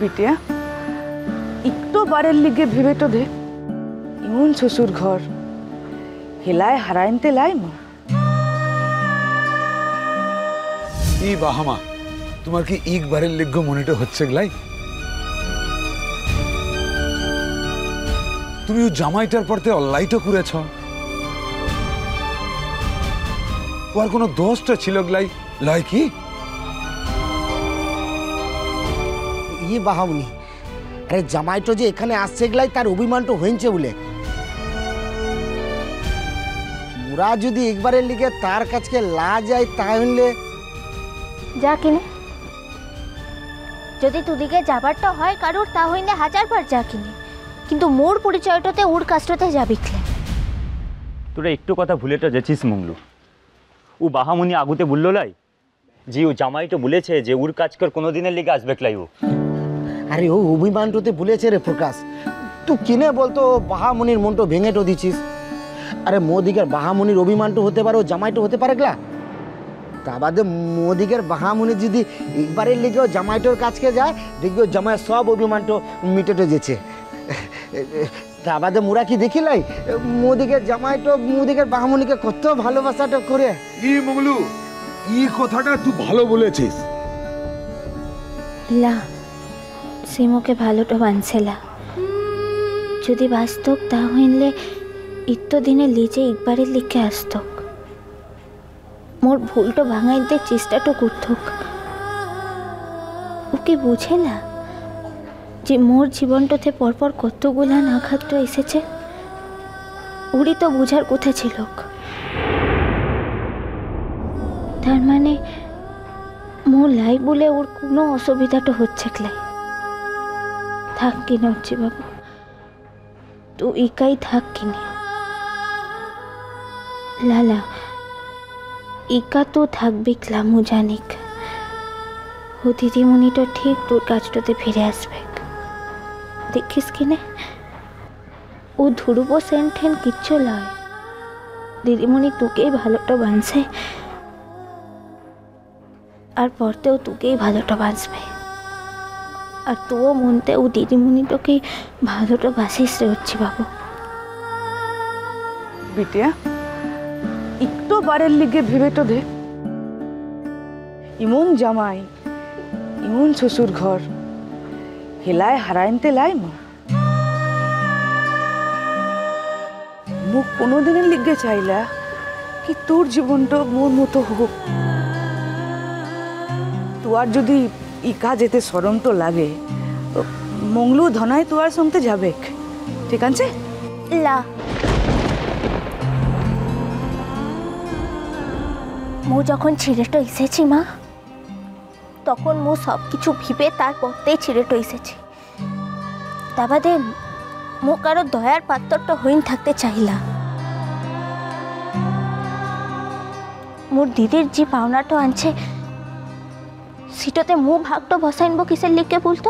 बिटिया एकटो बारेर लिगे भेबे तो दे इमन शशुर घर हेलाय हाराइनते लाई मा ई बाहामा तुम्हार की एक बारेर लिगे मनिटा হচ্ছে গলাই তুমি জামাইটার পরতে অল্লাইটা করেছ ওর কোনো দোষটা ছিল গলাই লাই কি ই বাহামনি আরে জামাইটো যে এখানে আসছে গলাই তার অভিমানটা হইছে বলে মুরা যদি একবারের লিগে তার কাছে লা যায় তাহলে যা কিনে যদি তুদিকে যাবারটা হয় কারোর তা হইলে 1000 বার যা কিনে কিন্তু মোর পরিচয়টাতে ওর কাজটাতে যাবিকলে তোরা একটু কথা ভুলেটা যাচ্ছিস মংলু ও বাহামুনি আগুতে বললো লাই জি ও জামাইটা বলেছে যে ওর কাজ কর কোনোদিনের লিগে আসবে লাই ও আরে ও অভিমানটাতে বলেছে রে প্রকাশ তুই কিনে বলতো বাহামনির মনটা ভেঙেটো দিছিস আরে মোদিকের বাহামনির অভিমানটা হতে পারে ও জামাইটা হতে পারে গলা তা বাদে মোদিকের বাহামনি যদি একবারের লিগেও জামাইটোর কাছকে যায় দেখবে জামাইয়ের সব অভিমানটা মিটেটে যেছে তা বাদে মুরা কি দেখিলাই মোদিকের জামাইটো মোদিকের বাহামনিকে কত ভালোবাসাটা করে ই মংলু ই কথাটা তুই ভালো বলেছিস লা সিমোকে ভালোটা বানছেলা যদি বাস্তব তা হইলে ইত্তো দিনে লিজে একবারের লিখে আসতক মোর ভুলটা ভাঙাইতে চেষ্টাটা করতক ওকে বুঝেলা যে মোর জীবনটাতে পরপর কতগুলা আঘাত এসেছে ওরই তো বুঝার কথা ছিল তার মানে মোর লাই বলে ওর কোনো অসুবিধাটা হচ্ছে ক্লাই থাক কিনে হচ্ছে বাবু তুই একাই থাক কিনে লালা একা তো থাকবে ক্লামু জানিক ও দিদিমণিটা ঠিক তোর কাজটাতে ফিরে আসবে দেখিস কিনে ও ধুরুবো সেন ঠেন কিচ্ছু লয় দিদিমণি তোকেই ভালোটা বানছে আর পরতেও তোকেই ভালোটা বাঁচবে আর তুও মনতে ও দিদিমণিটাকেই ভালোটা বাসিস রে হচ্ছে বাবু बिटिया एकटो बारेर लिगे भेबे तो दे इमन जामाई इमन शशुर घर हेलाय हाराइनते लाई मा मुख कोनो दिनेर लिगे चाइला कि तोर जीवनटा मोर मतो होक तुआर जदि इ काजेते शरम तो लागे मंगलू धनाय तुआर संगते जाबे ठीक आछे ला মো যখন ছিঁড়েটো এসেছি মা তখন মো সব কিছু ভিবে তারপরতেই ছিঁড়েটো এসেছি তা বাদে মো কারো দয়ার পাত্রটা হইন থাকতে চাইলা মোর দিদির যে পাওনাটা আনছে সেটাতে মো ভাগটা বসাইনব কিসের লিখে বলতো